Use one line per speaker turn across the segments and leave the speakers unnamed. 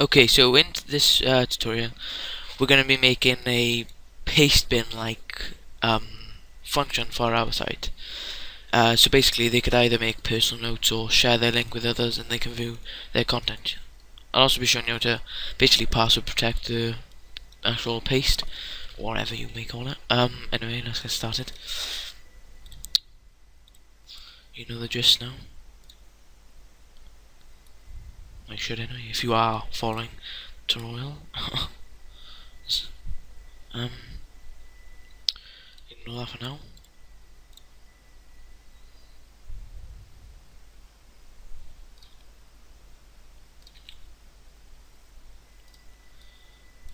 Okay, so in this tutorial, we're going to be making a Pastebin like function for our site. So basically, they could either make personal notes or share their link with others, and they can view their content. I'll also be showing you how to basically password protect the actual paste, whatever you may call it. Anyway, let's get started. You know the gist now. I should anyway, if you are following tutorial. Ignore that for now.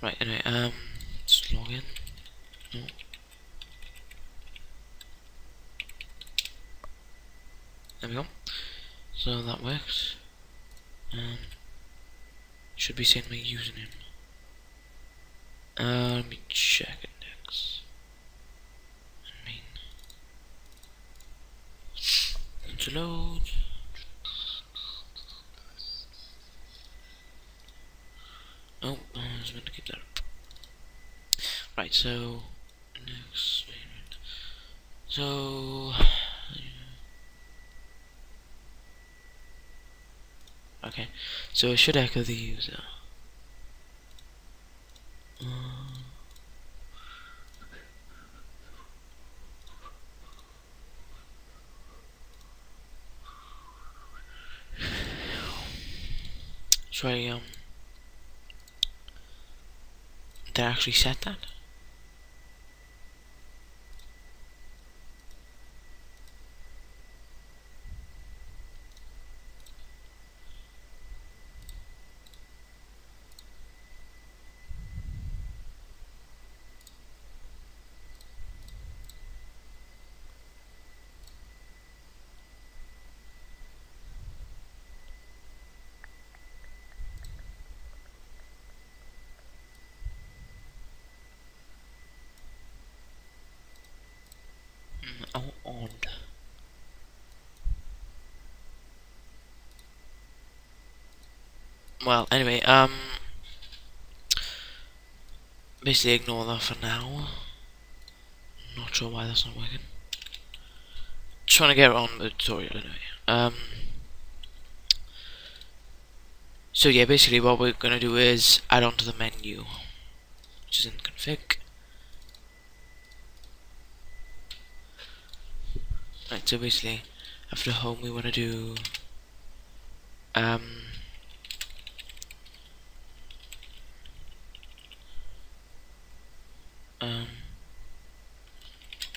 Right, anyway, let's log in. No. There we go. So that works. Should be seeing my username. Let me check index. I mean, to load. Oh, I was meant to keep that up. Right, so next. So okay, so it should echo the user. Try they actually set that. Oh, odd. Well, anyway, basically ignore that for now. Not sure why that's not working. Trying to get on with the tutorial anyway. So yeah, basically what we're gonna do is add on to the menu, which is in config. Right, so basically after home we want to do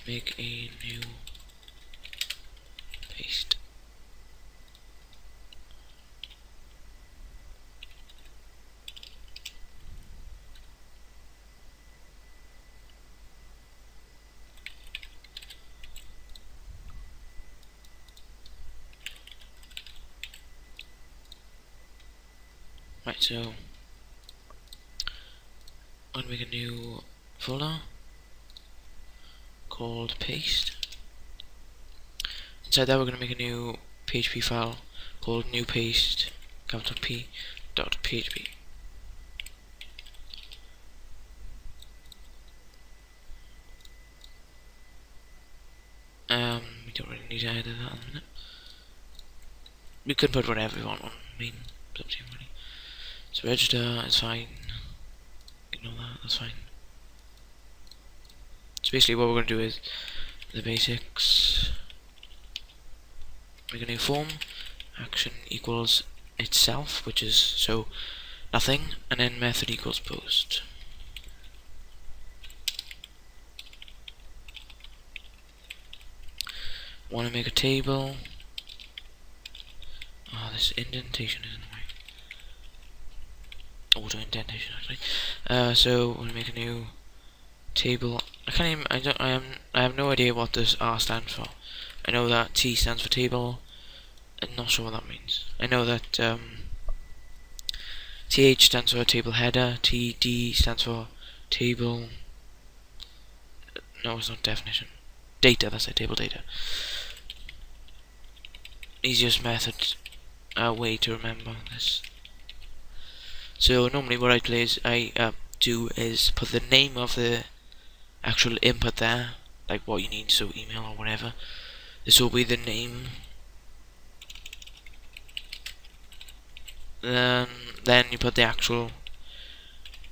make a new paste. Right, so I'm gonna make a new folder called paste. Inside that we're gonna make a new PHP file called new paste capital P dot PHP. We don't really need to edit that in a minute. We can put whatever we want on main, it's up to you really. So register is fine. Ignore that, that's fine. So basically what we're going to do is the basics. Make a new form. Action equals itself, which is so nothing, and then method equals post. Want to make a table. Oh, this indentation is in the way. Auto indentation actually. So we're gonna make a new table. I can't even. I have no idea what this R stands for. I know that T stands for table. I'm not sure what that means. I know that TH stands for table header. TD stands for table. No, it's not definition. Data. That's it. Table data. Easiest method way to remember this. So normally what I do is put the name of the actual input there, like what you need, so email or whatever. This will be the name. Then you put the actual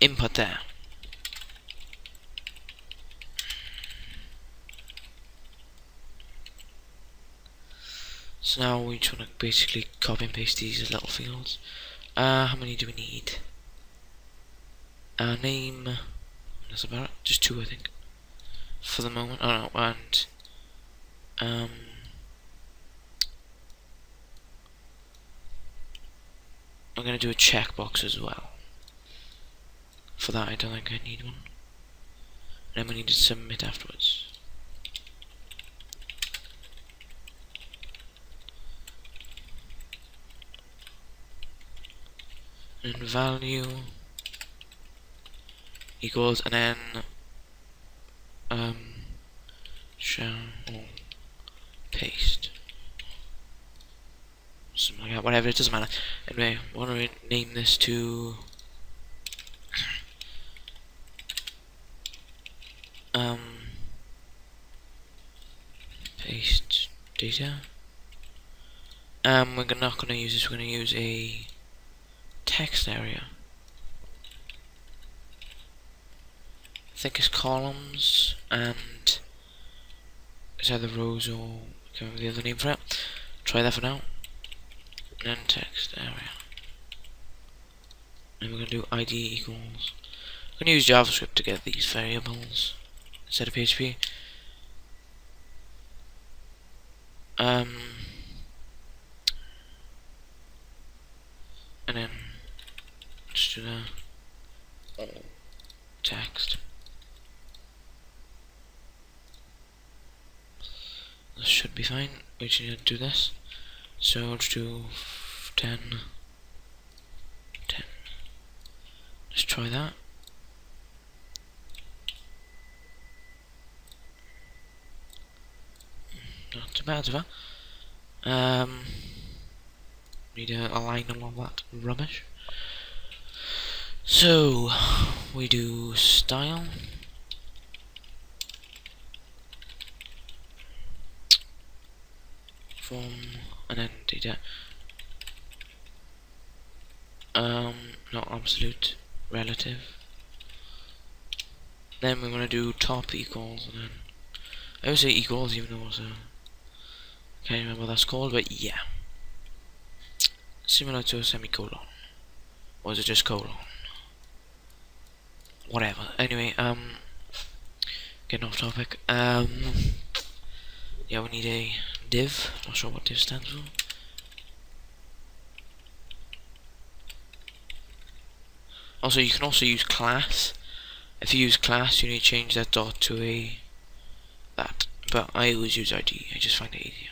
input there. So now we just want to basically copy and paste these little fields. How many do we need? Name. That's about it. Just 2, I think, for the moment. Oh no, and I'm gonna do a checkbox as well. For that, I don't think I need one. And then we need to submit afterwards. And value equals, and then shall paste, something like that, whatever, it doesn't matter. Anyway, I want to name this to paste data. We're not going to use this, we're going to use a text area. I think it's columns, and it's either rows or I can't remember the other name for it. Try that for now. And then text area. And we're going to do ID equals. I'm going to use JavaScript to get these variables instead of PHP. And then just do that. Text. This should be fine. We just need to do this. So let's do 10. Let's try that. Not too bad, so far. Need to align all of that rubbish. So we do style. Form, and then data. Not absolute, relative. Then we're gonna do top equals, and then I always say equals even though it's can't remember what that's called, but yeah. Similar to a semicolon. Or is it just colon? Whatever. Anyway, getting off topic. Yeah, we need a div. Not sure what div stands for. Also, you can also use class. If you use class, you need to change that dot to a that. But I always use ID. I just find it easier.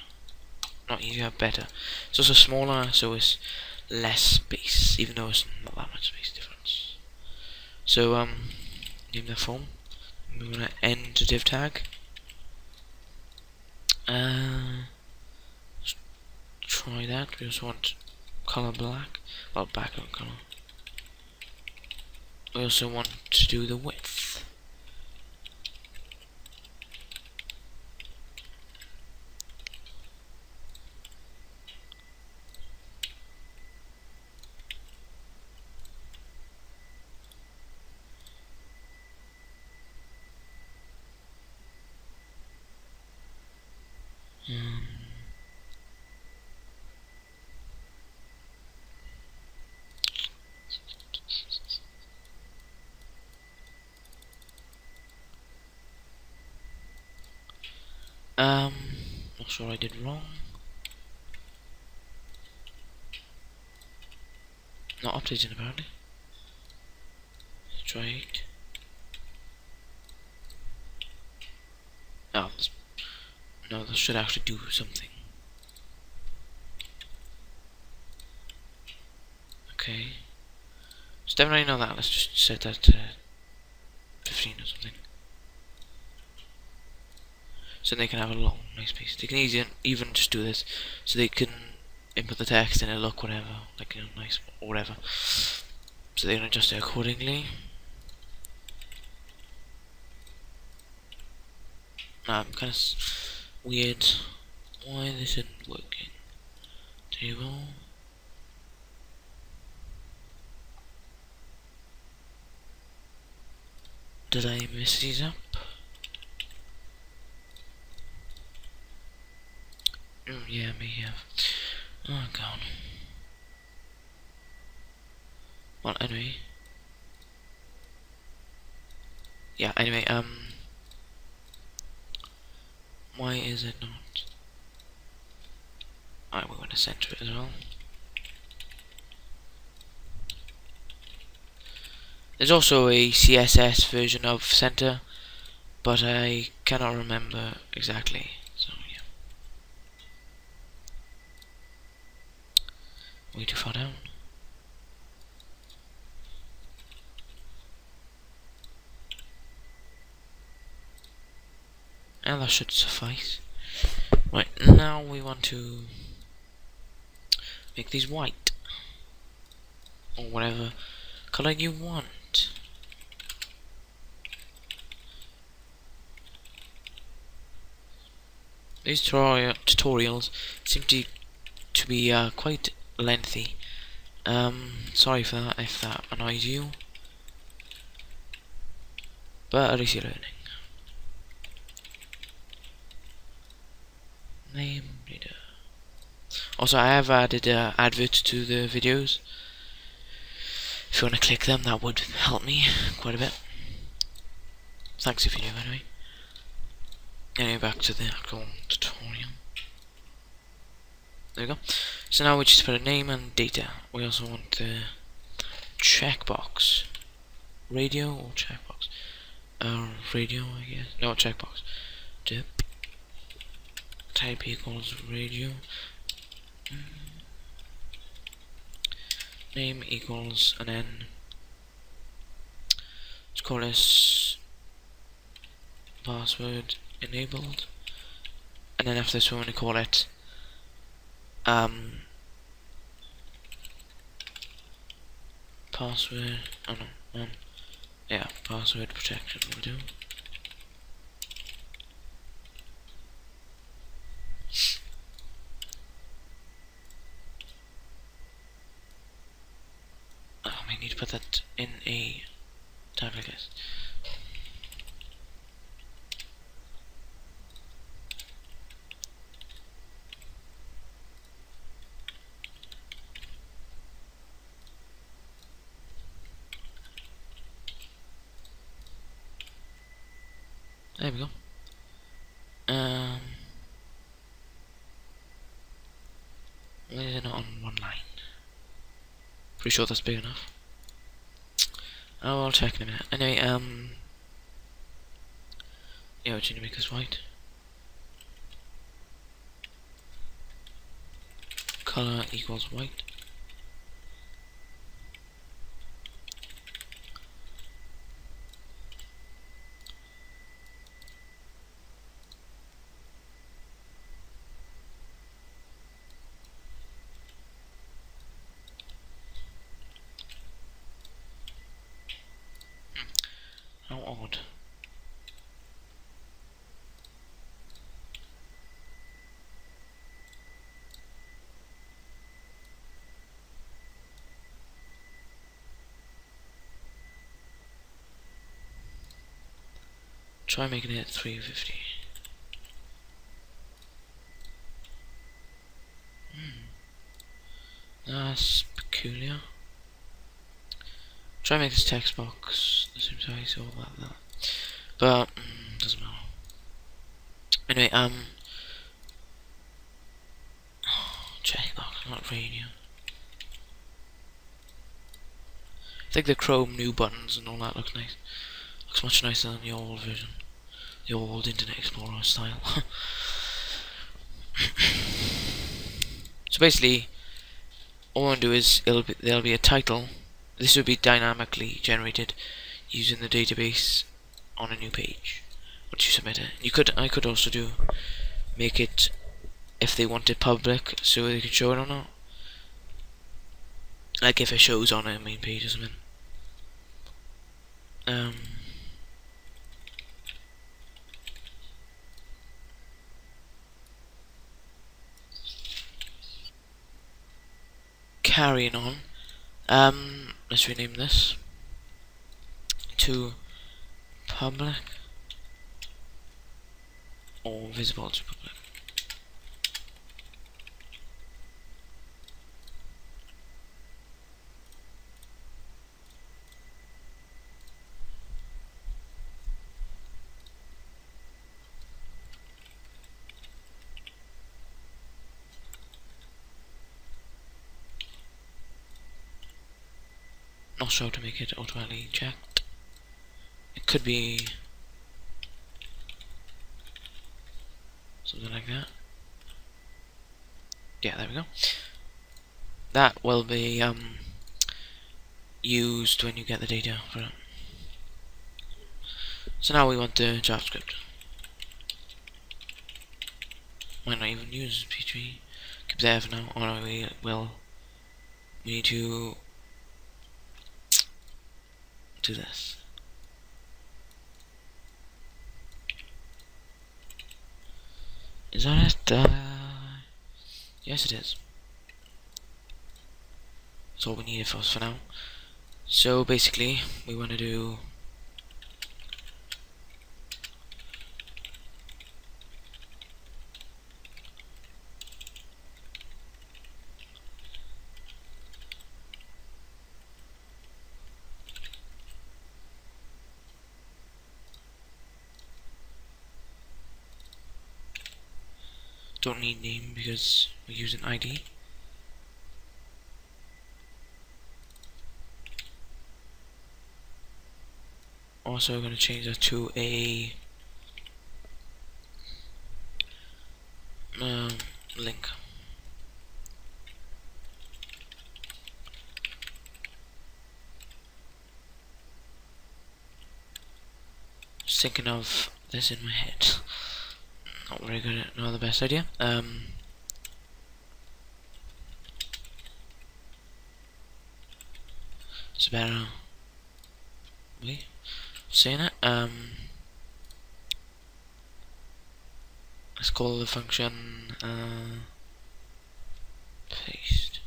Not easier, better. It's also smaller, so it's less space, even though it's not that much space difference. So name the form. We're gonna end to div tag. Let's try that. We also want color black, well, background color. We also want to do the width. Not sure I did wrong. Not updating apparently. Let's try it. Oh, no, this should actually do something. Okay. It's definitely not that. Let's just set that to 15 or something. So they can have a long, nice piece. They can even just do this, so they can input the text and it'll look whatever, like, you know, nice or whatever. So so they can adjust it accordingly. I'm kind of weird. Why this isn't working? Table. Did I mess these up? Yeah, I may have. Oh god. Well, anyway. Yeah, anyway, why is it not? Alright, we're going to center it as well. There's also a CSS version of center, but I cannot remember exactly. So yeah, way too far down. And that should suffice. Right, now we want to make these white, or whatever color you want. These tutorials seem to be quite lengthy. Sorry for that if that annoys you, but at least you're learning. Name reader. Also, I have added adverts to the videos. If you want to click them, that would help me quite a bit. Thanks if you do, anyway. Anyway, back to the actual tutorial. There we go. So now we just put a name and data. We also want the checkbox. Radio or checkbox? Radio, I guess. No, checkbox. Dip. Type equals radio. Name equals, and then let's call this password enabled, and then after this we're going to call it password, oh no, yeah, password protection will do. I need to put that in a tag like this. There we go. Why is it not on one line? Pretty sure that's big enough. Oh, I'll check in a minute. Anyway, yeah, we're going to make this white. Color equals white. How odd. Try making it 350. That's peculiar. Try make this text box the same size, all that. But doesn't matter. Anyway, checkbox, not radio. I think the Chrome new buttons and all that looks nice. Looks much nicer than the old version, the old Internet Explorer style. So basically, all I want to do is there'll be a title. This will be dynamically generated using the database on a new page once you submit it. I could also make it if they want it public so they can show it or not. Like if it shows on a main page or something. Um, Carrying on. Let's rename this to public or visible to public. Not sure how to make it automatically checked. It could be something like that. Yeah, there we go. That will be used when you get the data for it. So now we want the JavaScript. Might not even use PHP. Keep there for now. Or no, we will. We need to do this. Is that it? Yes, it is. That's all we need for us for now. So basically, we want to do don't need name because we use an ID. Also, we're going to change that to a link. Just thinking of this in my head. Not very good. Not the best idea. It's better. Wait, saying it. Let's call the function paste.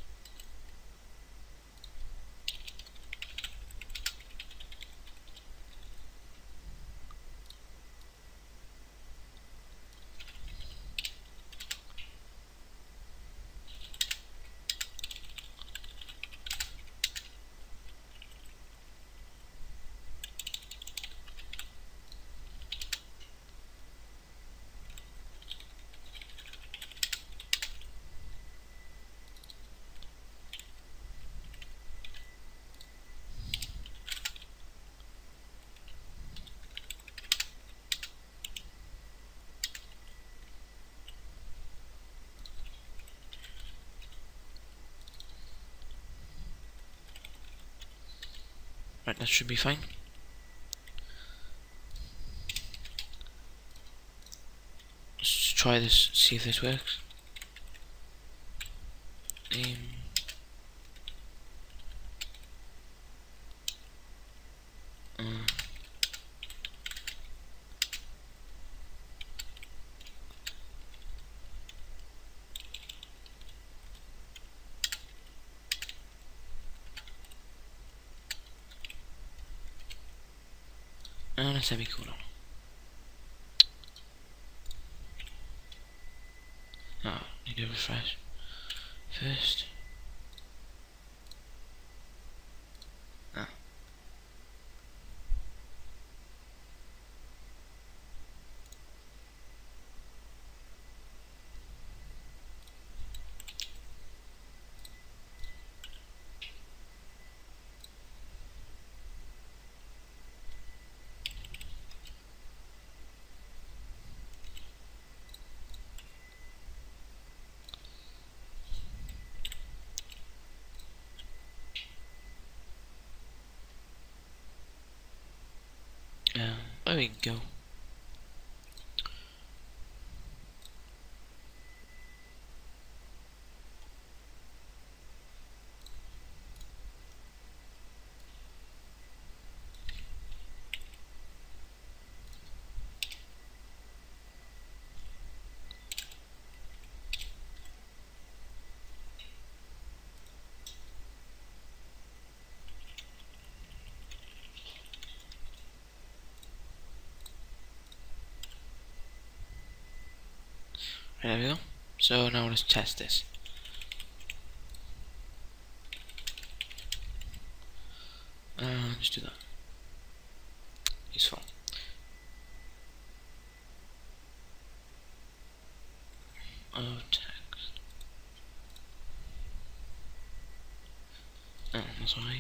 Right, that should be fine. Let's try this, see if this works. Name. And a semicolon. Oh, need to refresh first. Ah. There we go. There we go. So now let's test this. Let's do that. Useful. Oh, text. Oh, that's why.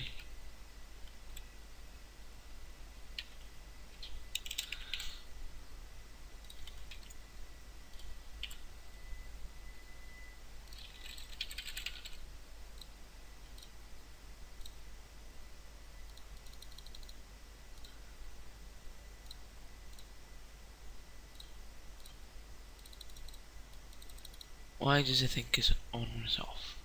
Why does it think it's on when it's off?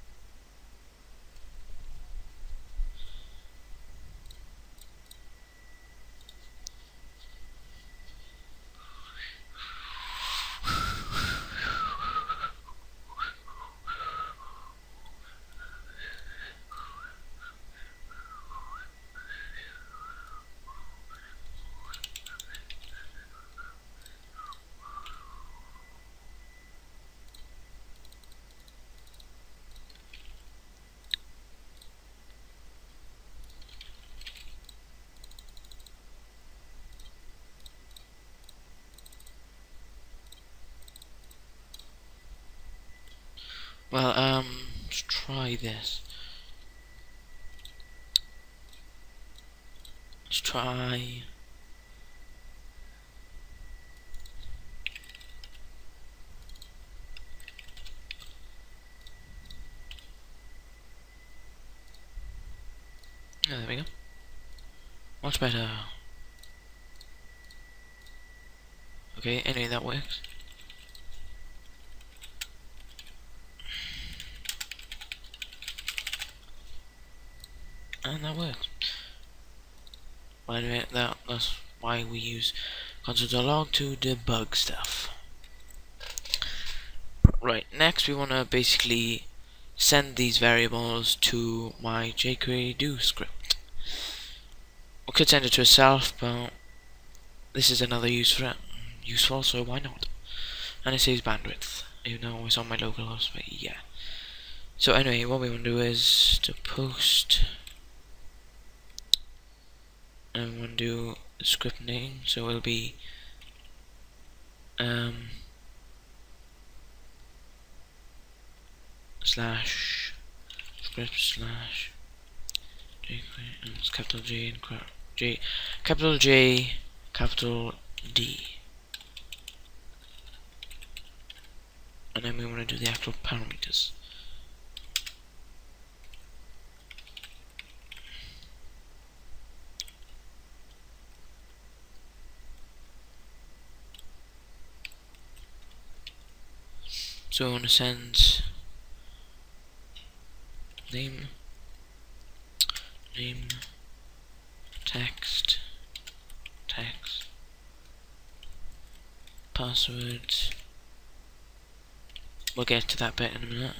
Well, let's try this. Let's try. Oh, there we go. Much better. Okay, anyway, that works. And that works. Well, anyway, that's why we use console.log to debug stuff. Right, next we want to basically send these variables to my jQuery do script. We could send it to itself, but this is another use for it. Useful, so why not? And it saves bandwidth, even though it's on my local host, but yeah. So anyway, what we want to do is to post, and we want to do the script name, so it'll be slash script slash jQuery, and it's capital J and capital J, capital D. And then we want to do the actual parameters. So we want to send name, text, password. We'll get to that bit in a minute.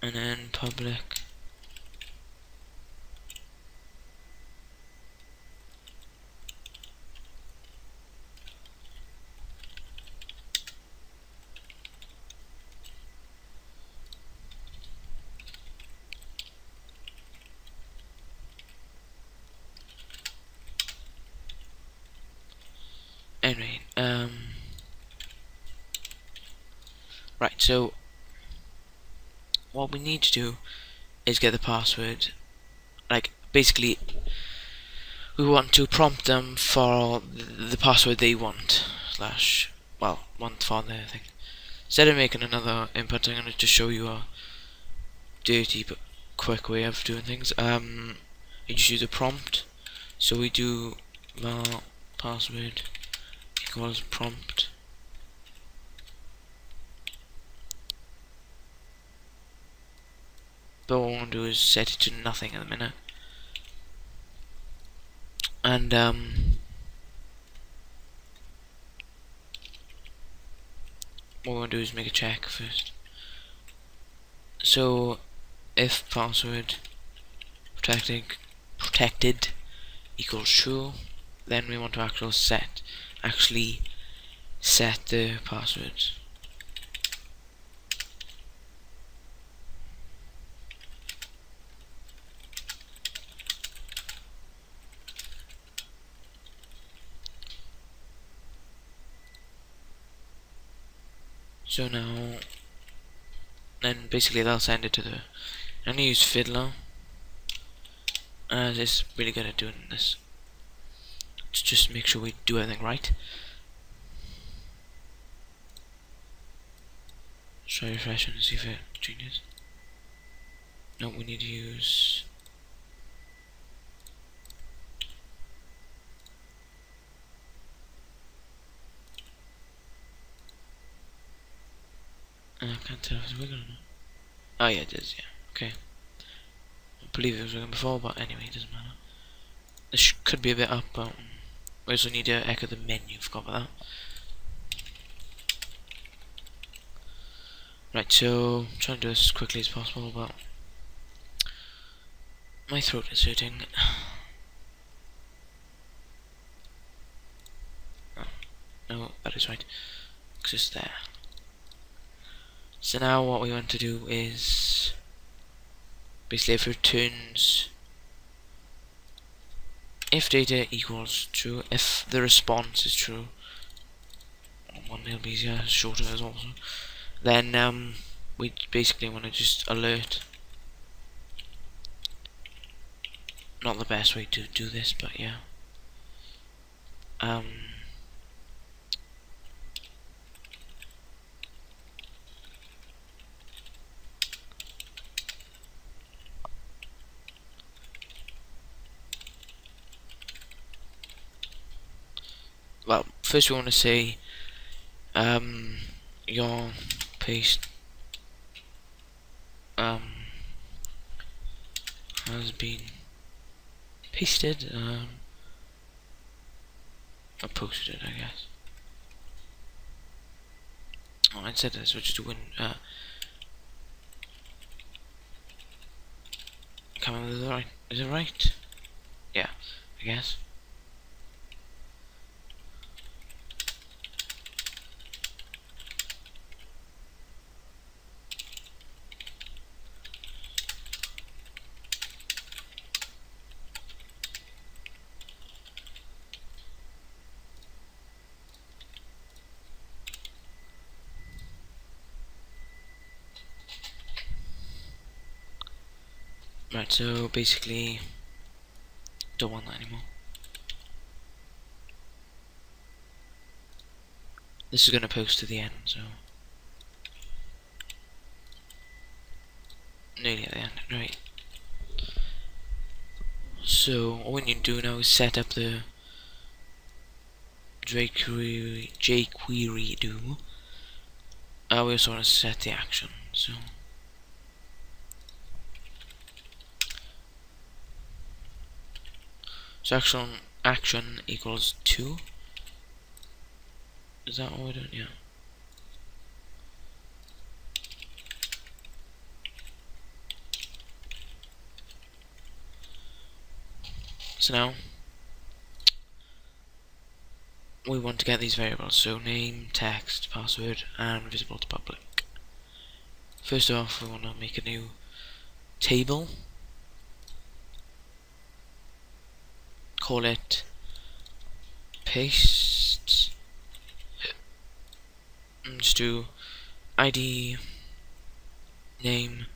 And then public. Anyway, right, so what we need to do is get the password. Like, basically, we want to prompt them for the password they want, slash, well, want for their thing. Instead of making another input, I'm going to just show you a dirty but quick way of doing things. You just use a prompt. So we do var password equals prompt. But what we want to do is set it to nothing at the minute. And what we want to do is make a check first. So if password protected equals true, then we want to actually set the password. So now, then basically they'll send it to the. I'm gonna use Fiddler, as it's really good at doing this. To just make sure we do everything right. Try refreshing and see if it changes. No, we need to use. I can't tell if it's wiggling or not. Oh yeah, it is, yeah. Okay. I believe it was wiggling before, but anyway, it doesn't matter. This could be a bit up, but we also need to echo the menu, forgot about that. Right, so I'm trying to do this as quickly as possible, but my throat is hurting. Oh, no, that is right. It's just there. So now what we want to do is basically if it returns if data equals true, if the response is true, one will be easier, shorter as also, then we basically want to just alert. Not the best way to do this, but yeah. Well, first we want to say your paste has been pasted or posted, I guess. Oh, instead of this, we're just doing can't remember the right. Is it right? Yeah, I guess. Right, so basically don't want that anymore. This is gonna post to the end, so nearly at the end, right. So all we need to do now is set up the jQuery do. We also want to set the action, so action equals 2. Is that what we're doing? Yeah. So now we want to get these variables, so name, text, password, and visible to public. First off, we want to make a new table. Call it paste. And just do ID, name,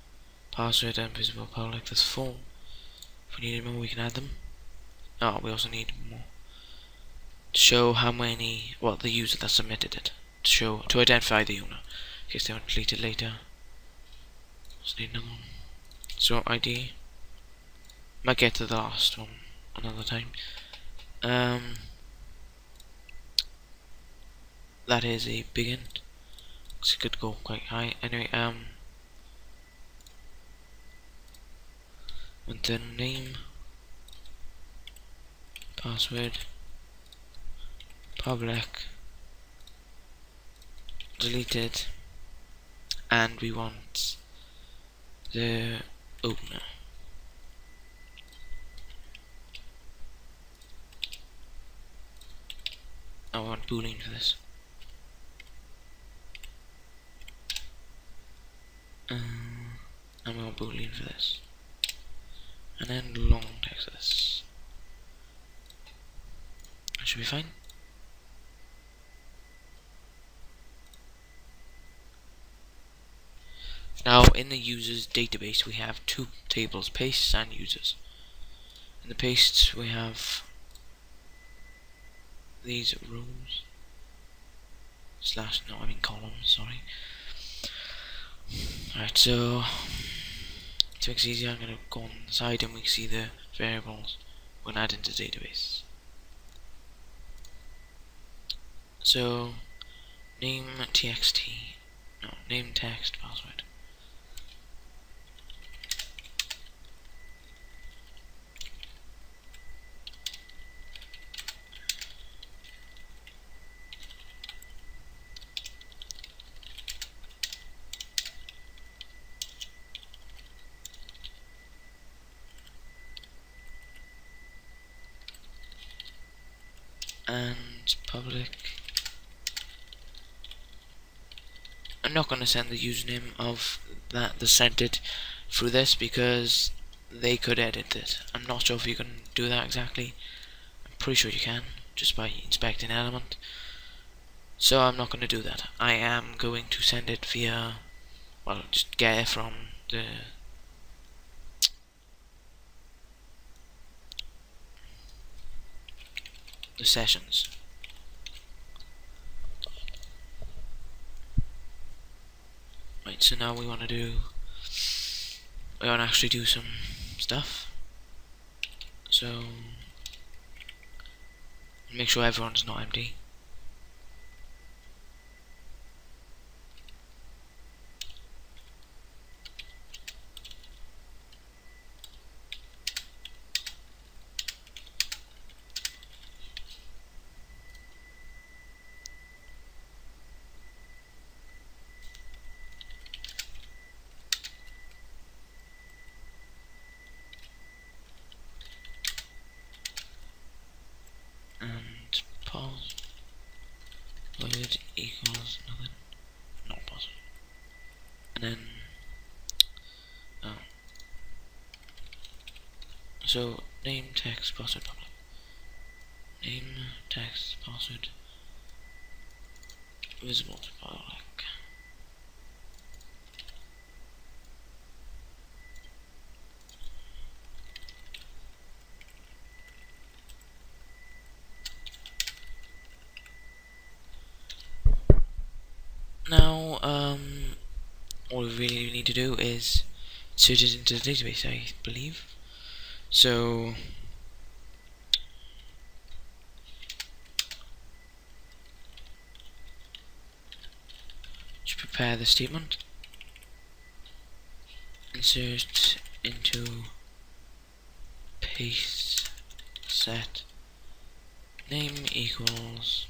password, and visible public. That's 4. If we need more, we can add them. Oh, we also need more. To show how many, well, the user that submitted it. To identify the owner, in case they want to delete it later. Just need another one. So ID. Might get to the last one another time. That is a big int. It could go quite high. Anyway, and then name, password, public, deleted, and we want the opener. I want boolean for this. for this, and then long text for this. That should be fine. Now in the users database we have two tables, pastes and users. In the pastes we have these rows slash, no, I mean columns, sorry. Right, so to make it easier, I'm going to go on the side and we can see the variables we're going to add into the database. So name txt, no, name text password. And public. I'm not going to send the username of that sent it through this because they could edit it. I'm not sure if you can do that exactly. I'm pretty sure you can just by inspecting element. So I'm not going to do that. I am going to send it via, well, just get it from the sessions. Right, so now we want to actually do some stuff. So make sure everyone's not empty. And pause load equals nothing, not possible. And then so name text password public. Name text password visible to public. Now, all we really need to do is insert it into the database, I believe. So, just prepare the statement. Insert into paste set name equals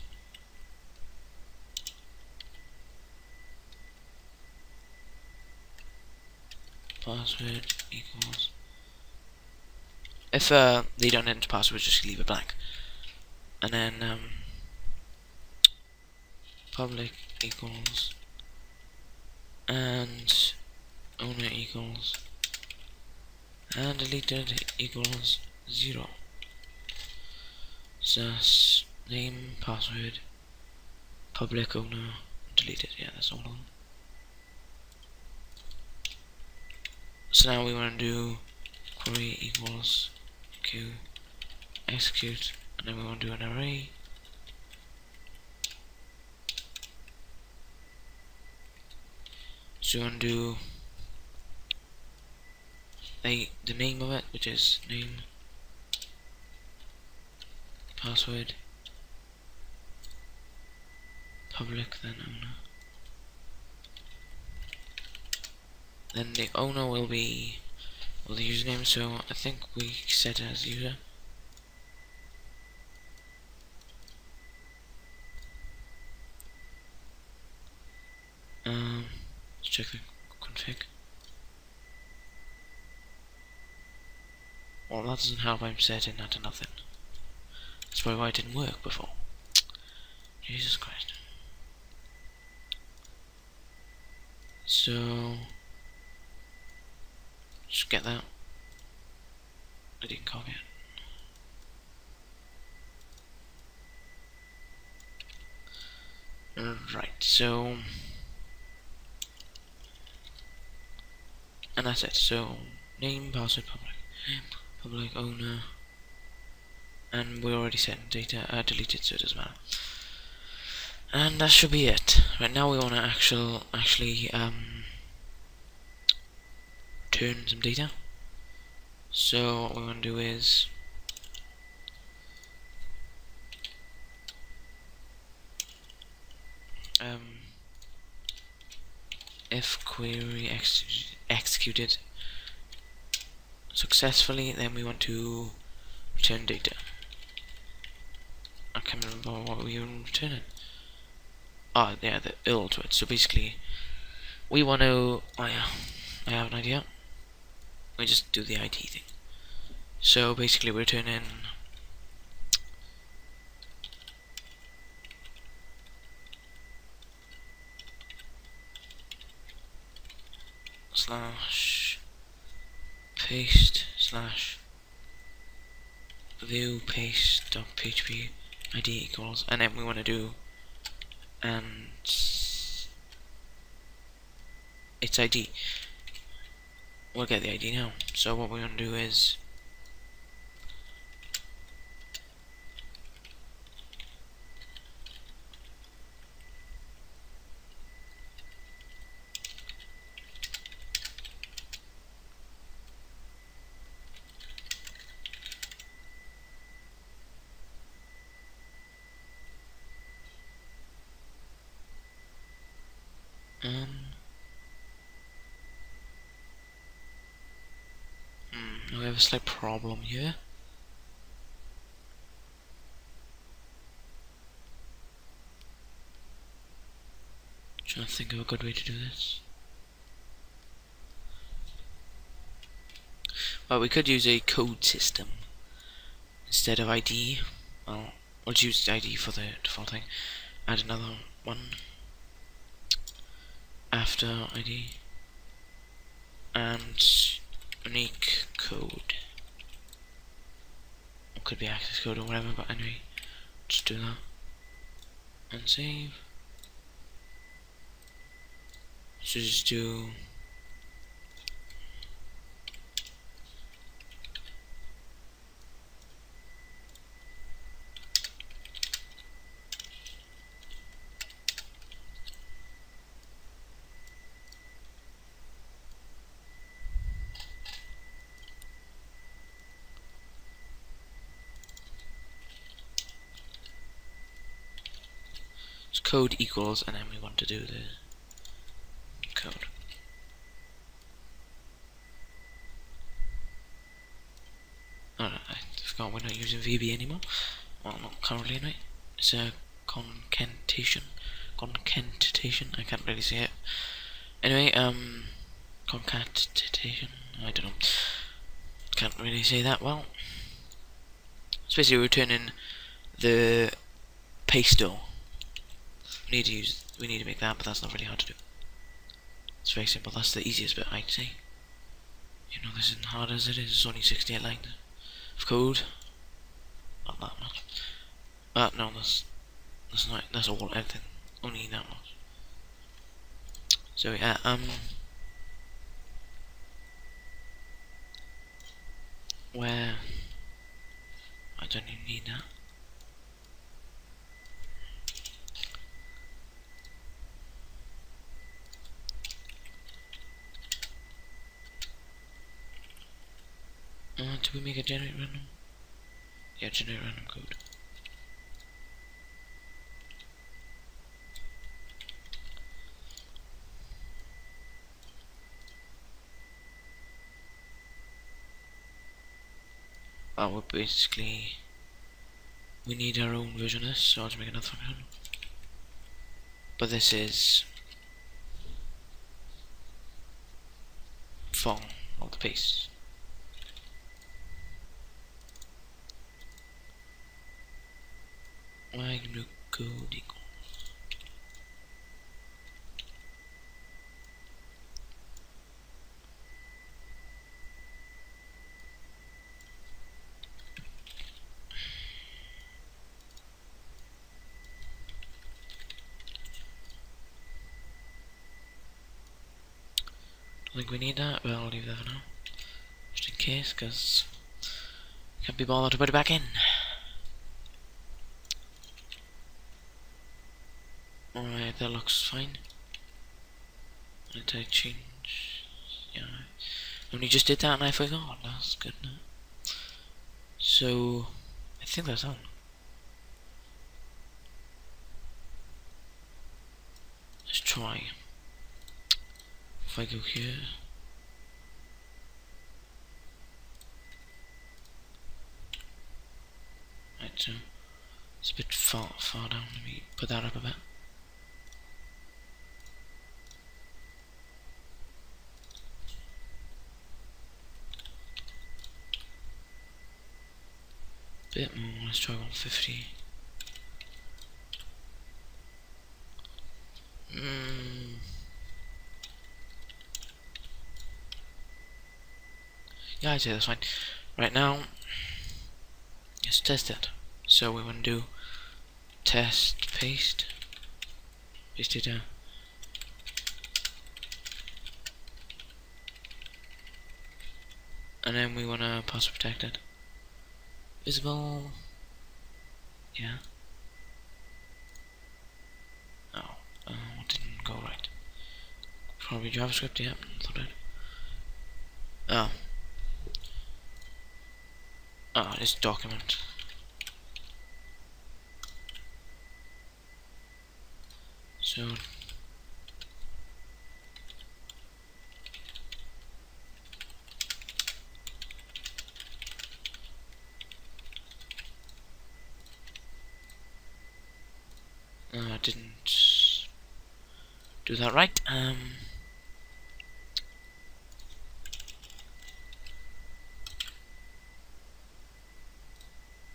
password equals, if they don't enter password, just leave it blank, and then public equals and owner equals and deleted equals 0. Thus name password public owner deleted. Yeah, that's all of them. So now we want to do query equals q execute, and then we want to do an array. So we want to do the name of it, which is name password public, then owner. Then the owner will be, well, the username, so I think we set it as user. Let's check the config. Well, that doesn't help, I'm setting that to nothing. That's probably why it didn't work before. Jesus Christ. So Just get that. I didn't copy it. Right, so and that's it. So name, password, public owner, and we already set data deleted, so it doesn't matter. And that should be it. Right now we want to actually return some data. So what we want to do is if query executed successfully, then we want to return data. I can't remember what we were returning. Oh yeah, the URL to it. So basically we want to I have an idea. We just do the ID thing. So basically we're returning slash paste slash view paste dot php ID equals, and then we want to do and its ID. We'll get the ID now. So what we're going to do is we have a slight problem here. Trying to think of a good way to do this. Well, we could use a code system instead of ID. Well, we'll use ID for the default thing. Add another one after ID and unique code. It could be access code or whatever, but anyway, just do that and save. So just do code equals, and then we want to do the code. Oh, no, I forgot we're not using VB anymore. Well, not currently anyway. It's a concatenation. I can't really say it. Anyway, concatenation. I don't know. Can't really say that well. It's basically returning the pasto. We need to make that, but that's not really hard to do. It's very simple. That's the easiest bit, I'd say. You know, this isn't hard as it is. It's only 68 lines of code. Not that much. No, that's not. That's all. Everything. Only that much. So yeah. Where I don't even need that. Do we make a generate random? Yeah, generate random code. We're basically we need our own version of this, so I'll just make another function. But this is for all the paste. Why no code equals I think we need that, but I'll leave that for now. Just in case, because can't be bothered to put it back in. Alright, that looks fine. Did I change? Yeah. I only just did that and I forgot. That's good now. So, I think that's on. Let's try. If I go here. Right, so it's a bit far down. Let me put that up a bit. Bit more. Let's try 150. Yeah, I'd say that's fine. Right now, let's test it. So we want to do test paste it down, and then we want to password protect it. Visible, yeah. Oh, what didn't go right? Probably JavaScript, yeah. Thought it. Oh, this document. So I didn't do that right.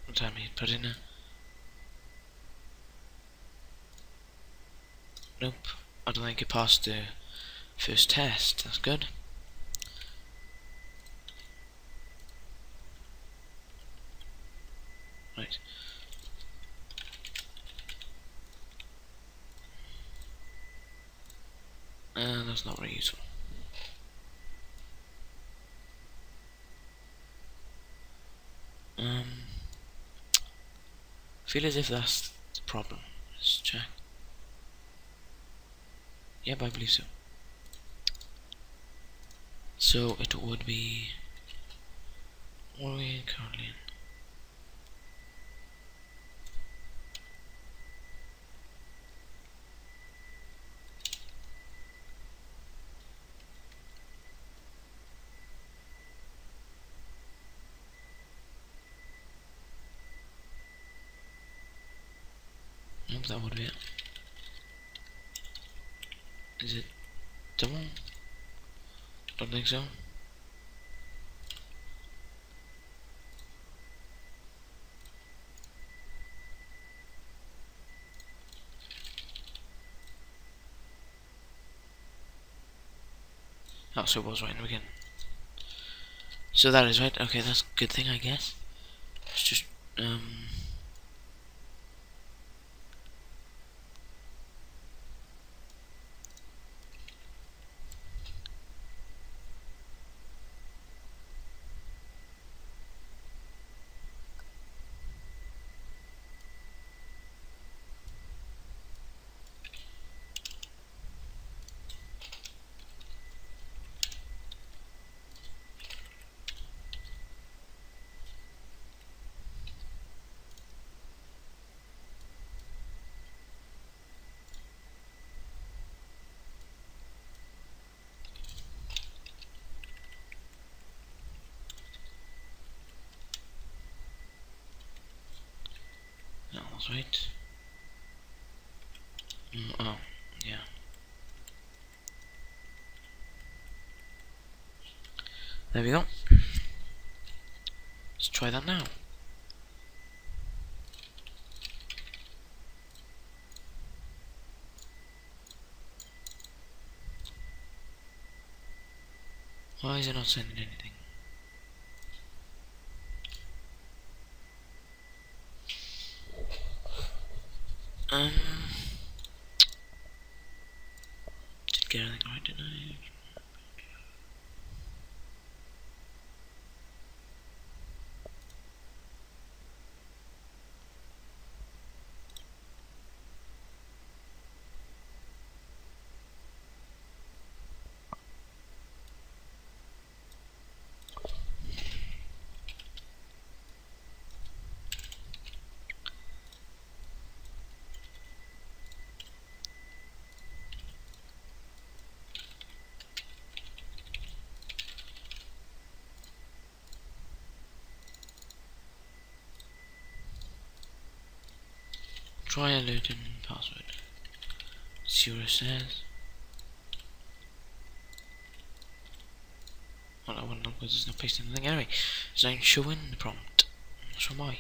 What time I put in a nope. I don't think it passed the first test. That's good. Right. That's not very useful. Feel as if that's the problem. Let's check. Yep, I believe so. So it would be. What are we currently in? Nope, that would be it. Is it double? Don't think so. Oh, so it was right in the beginning. So that is right. Okay, that's a good thing, I guess. It's just that was right. Oh, yeah. There we go. Let's try that now. Why is it not sending anything? Did get anything right, didn't I? try alerting password. See what it says. Well, I wouldn't know because it's not pasting anything anyway. It's not showing the prompt. I'm not sure why.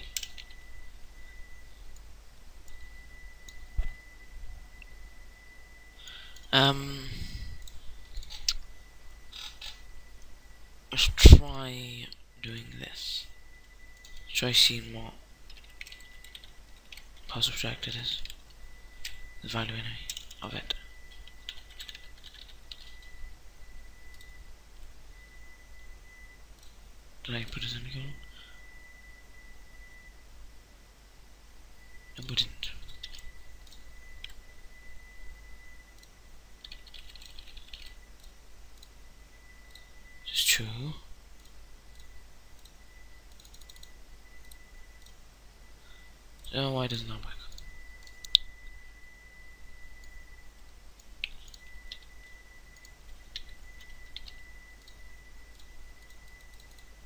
Let's try doing this. Try seeing what pass subtracted is. The value anyway of it. Did I put a semicolon? No, I didn't. It's true. So why doesn't that work?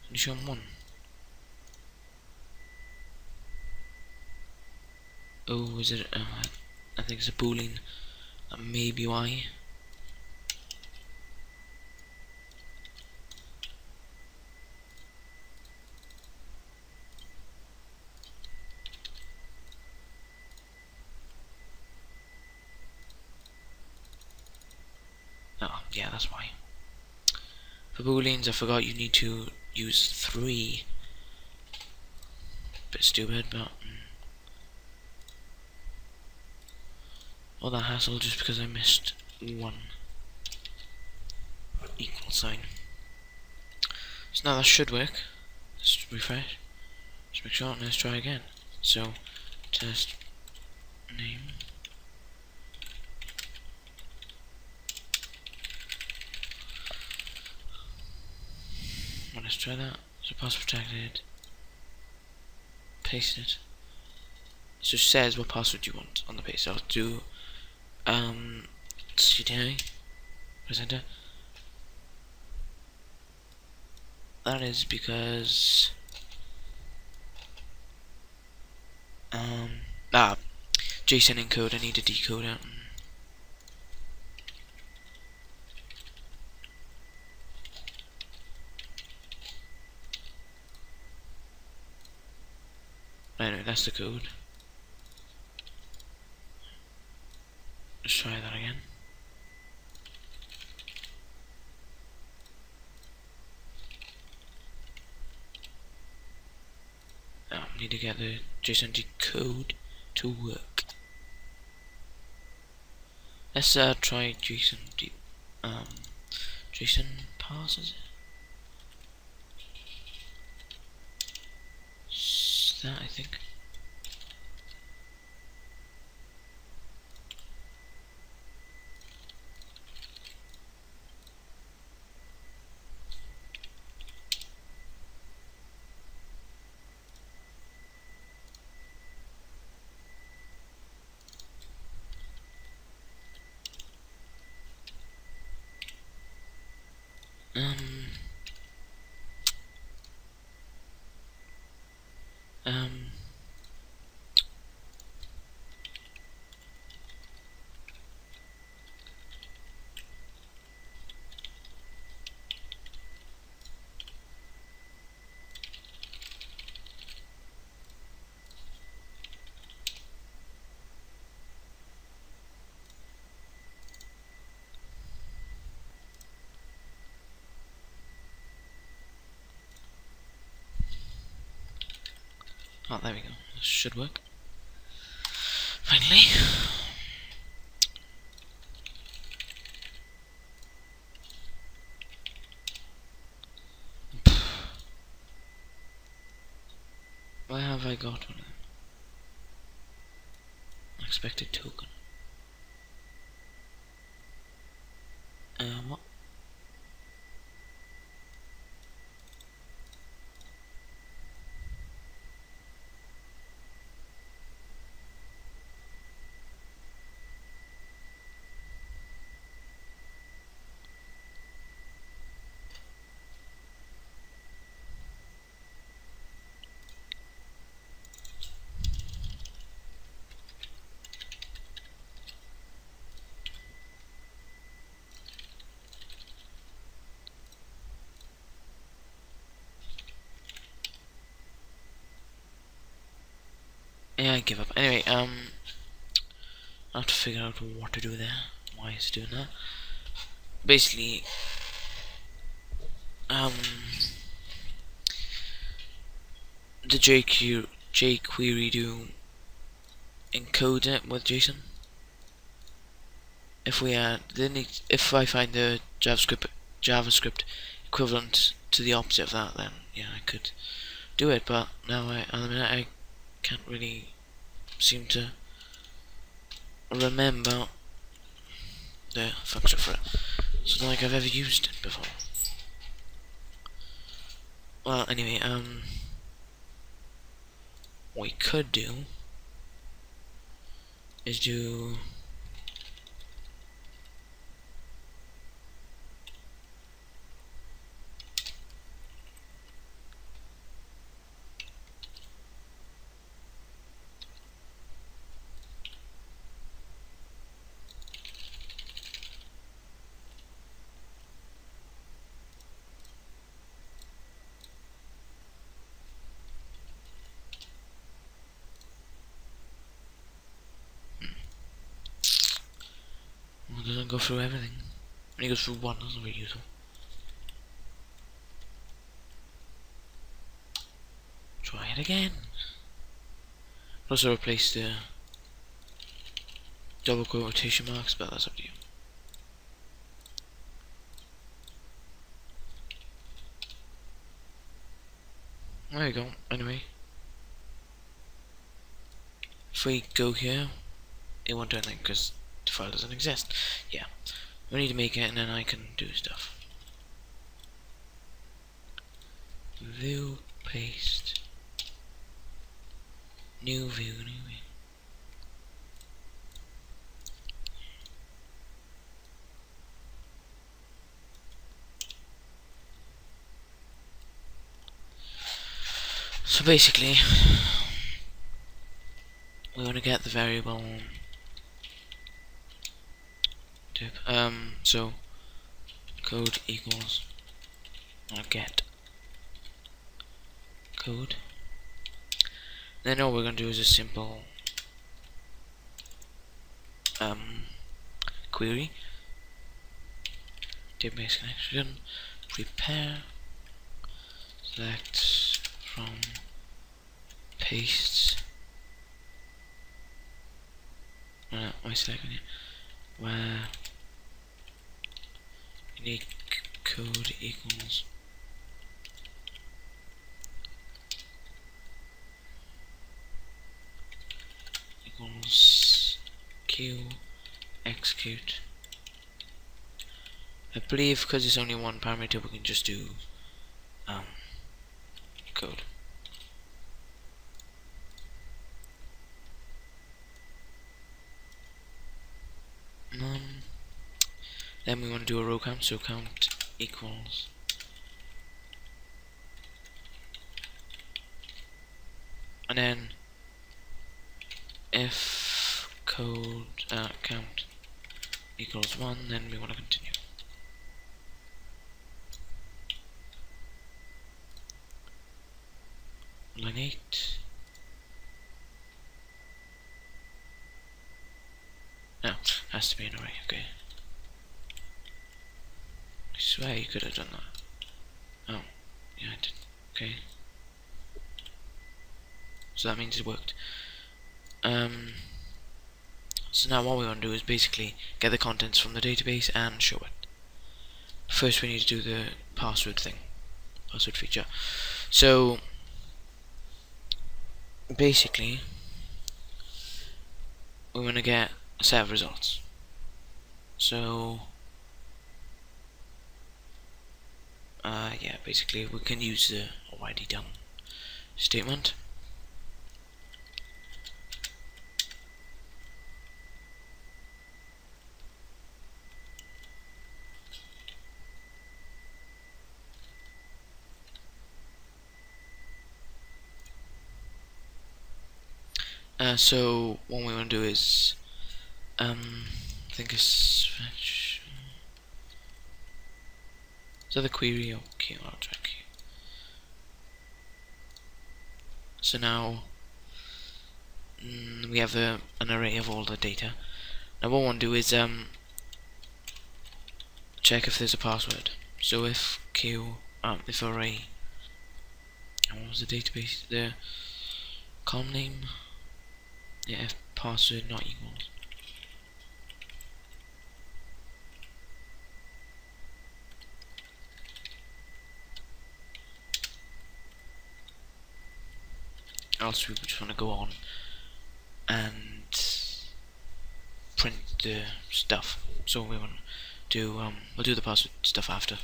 Can you show them one? Oh, is it? I think it's a boolean. That may be why. Oh, yeah, that's why. For booleans, I forgot you need to use 3. Bit stupid, but all that hassle just because I missed 1 equal sign. So now that should work. Let's refresh. Let's make sure and let's try again. So test name. Well, let's try that. So pass protected. Paste it. So it says what password you want on the page. So I'll do CDI. Press enter. That is because JSON encode. I need to decode it. Anyway, that's the code. Let's try that again. Need to get the JSON decode to work. Let's try JSON parses it. That I think. Oh, there we go. This should work. Finally. Why have I got one of them? Unexpected token. What? Yeah, I give up. Anyway, I have to figure out what to do there. Why is it doing that? Basically, the jQuery do encode it with JSON. If we if I find the JavaScript equivalent to the opposite of that, then yeah, I could do it. But now at the minute I can't really seem to remember the function for it. It's not like I've ever used it before. Well, anyway, what we could do is do well, it doesn't go through everything. When it goes through one, that's not very useful. Try it again. Also replace the double quotation marks, but that's up to you. There you go. Anyway, if we go here, it won't do anything because the file doesn't exist. Yeah, we need to make it, and then I can do stuff. View, paste, new view, new view. So basically, we want to get the variable type. So code equals get code. Then all we're going to do is a simple query. Database connection. Prepare. Select from paste. Why selecting it? Where unique code equals q execute. I believe because it's only one parameter, we can just do code. Then we want to do a row count, so count equals and then if code count equals 1, then we want to continue. Line 8. No, has to be an array, okay. I swear you could have done that. Oh, yeah, I did. Okay. So that means it worked. So now what we want to do is basically get the contents from the database and show it. First we need to do the password thing. Password feature. So basically we want to get a set of results. So yeah, basically we can use the already done statement. So what we want to do is I think it's fetch. Is that the query? Okay, I'll try query. So now we have an array of all the data. Now what I want to do is check if there's a password. So if if array, what was the database? The column name. Yeah, if password not equals. Else we just want to go on and print the stuff. So we want to we'll do the password stuff after.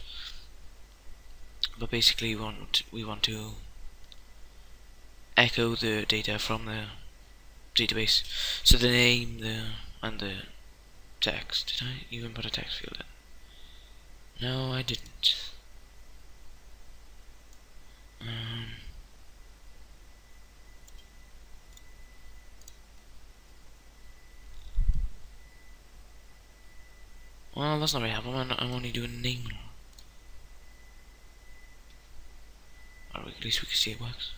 But basically we want to echo the data from the database. So the name, and the text. Did I even put a text field in? No, I didn't. Well, that's not very helpful. I'm only doing name. Or at least we can see it works.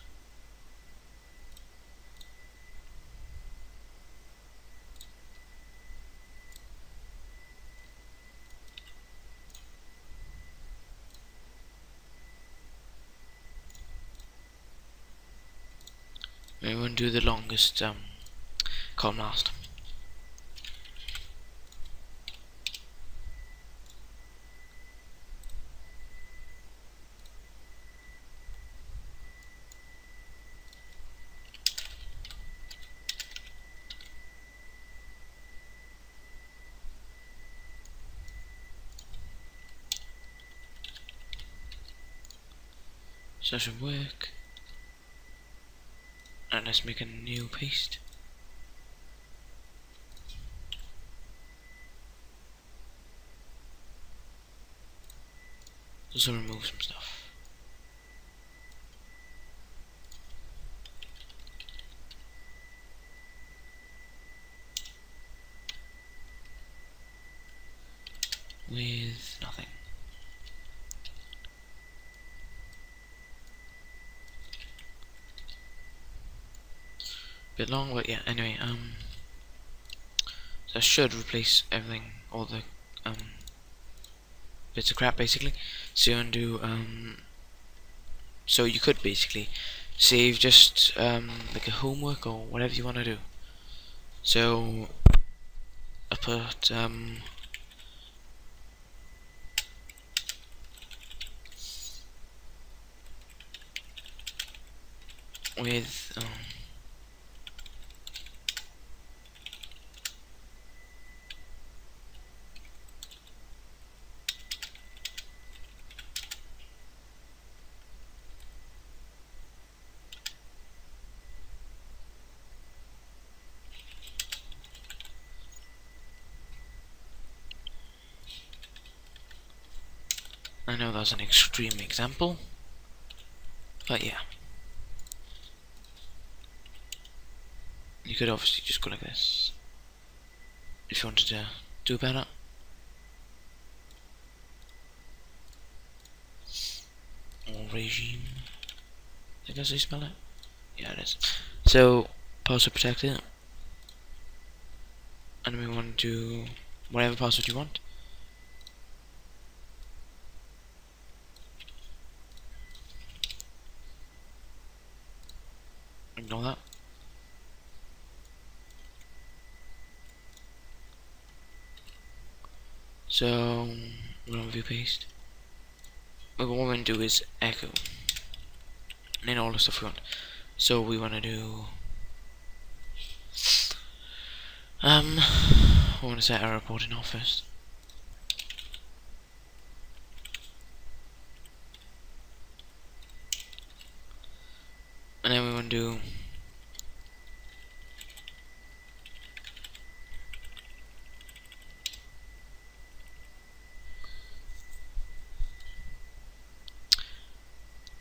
We want to do the longest column last. So that should work. And let's make a new paste. So remove some stuff. With nothing. Bit long, but yeah. Anyway, so I should replace everything, all the bits of crap basically. So you undo so you could basically save just like a homework or whatever you want to do. So I put with I know that's an extreme example, but yeah. You could obviously just go like this if you wanted to do better. Or regime. I think that's how you spell it. Yeah, it is. So password protected, and we want to do whatever password you want. Ignore that. So we're on view paste. But what we're going to do is echo, and then all the stuff we want. So we want to do we want to set our reporting off first. And then we want to do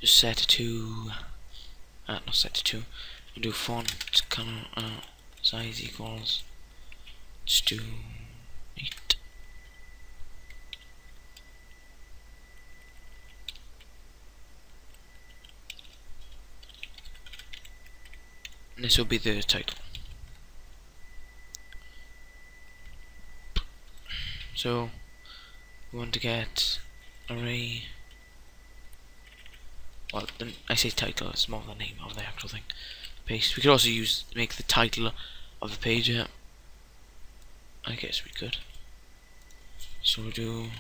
just set it to not set it to, we'll do font color size equals, just do 8. And this will be the title. So we want to get array. Well, I say title, it's more the name of the actual thing. Paste. We could also make the title of the page. Yeah, I guess we could. So we do.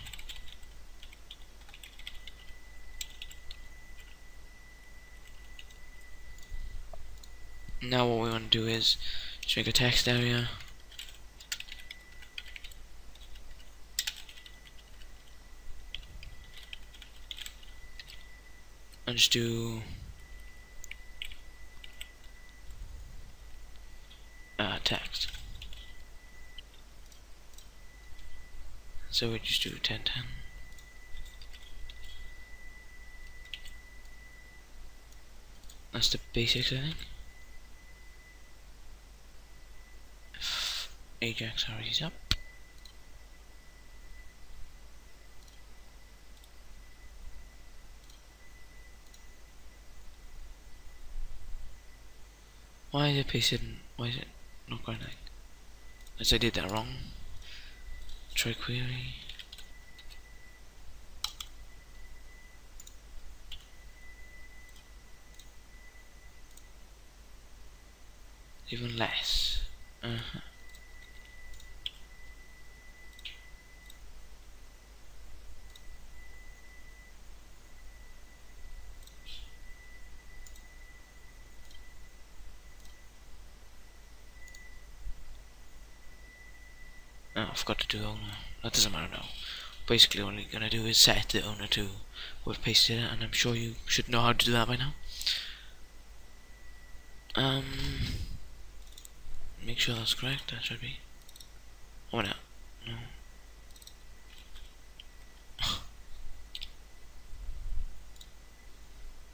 Now what we want to do is just make a text area. And just do text. So we just do 1010. That's the basics, I think. If Ajax already up. Why is it pasted? Why is it not going like? As I did that wrong. Try query. Even less. Oh, I forgot to do owner. That doesn't matter now. Basically, all you're gonna do is set the owner to we've pasted it, and I'm sure you should know how to do that by now. Make sure that's correct. That should be. Oh no, no.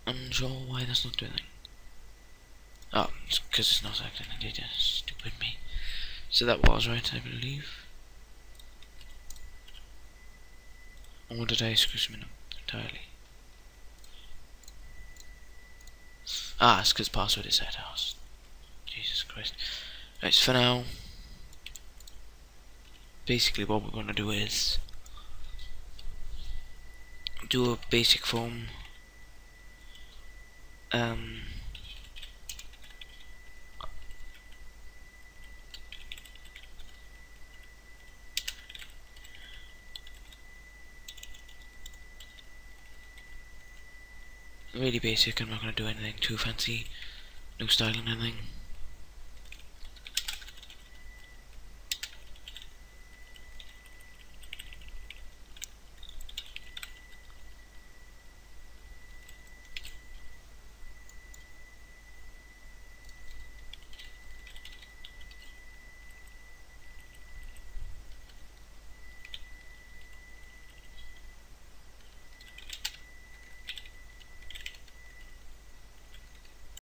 Unsure why that's not doing it. Oh, it's because it's not acting. I did it. Stupid me. So that was right, I believe. Or did I screw something up entirely? Ah, it's because password is set house. Jesus Christ. Right, so for now, basically what we're going to do is do a basic form. Really basic. I'm not going to do anything too fancy. No styling, anything.